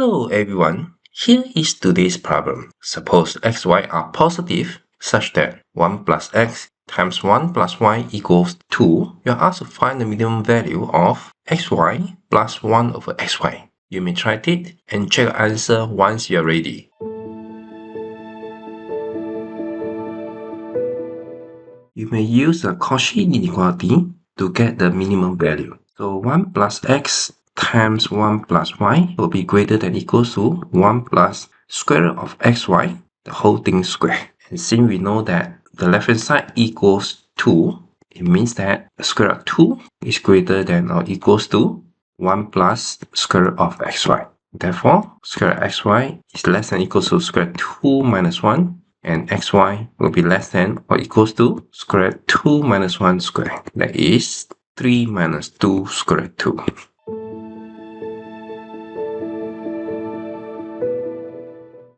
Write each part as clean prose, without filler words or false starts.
Hello everyone, here is today's problem. Suppose xy are positive such that 1 plus x times 1 plus y equals 2. You are asked to find the minimum value of xy plus 1 over xy. You may try it and check your answer once you are ready. You may use the Cauchy inequality to get the minimum value. So 1 plus x times 1 plus y will be greater than equals to 1 plus square root of xy, the whole thing square. And since we know that the left hand side equals 2, it means that the square root of 2 is greater than or equals to 1 plus square root of xy. Therefore, square root of xy is less than or equals to square root 2 minus 1, and xy will be less than or equals to square root 2 minus 1 square. That is 3 minus 2 square root 2.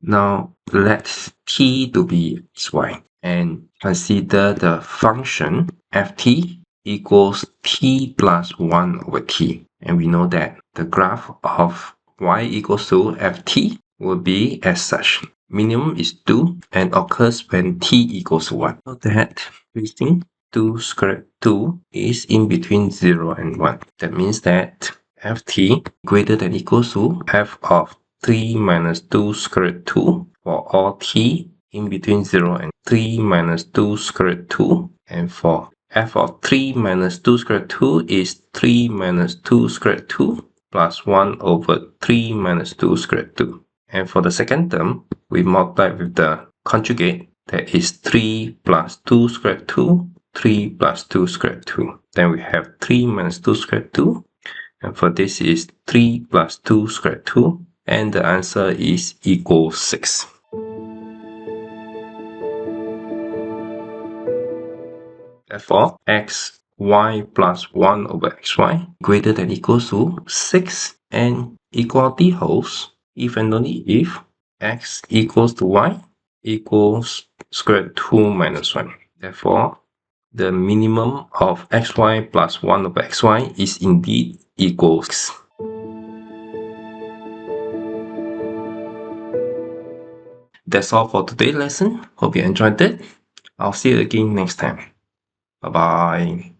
Now let t to be xy and consider the function ft equals t plus 1 over t. And we know that the graph of y equals to ft will be as such. Minimum is 2 and occurs when t equals 1. So that using 2 square root 2 is in between 0 and 1. That means that ft greater than equals to f of 3 minus 2 square root 2 for all t in between 0 and 3 minus 2 square root 2. And for f of 3 minus 2 square root 2 is 3 minus 2 square root 2 plus 1 over 3 minus 2 square root 2. And for the second term, we multiply with the conjugate, that is 3 plus 2 square root 2, 3 plus 2 square root 2. Then we have 3 minus 2 square root 2. And for this is 3 plus 2 square root 2. And the answer is equals 6. Therefore, xy plus 1 over xy greater than equals to 6, and equality holds if and only if x equals to y equals square root 2 minus 1. Therefore, the minimum of xy plus 1 over xy is indeed equals 6. That's all for today's lesson. Hope you enjoyed it. I'll see you again next time. Bye-bye.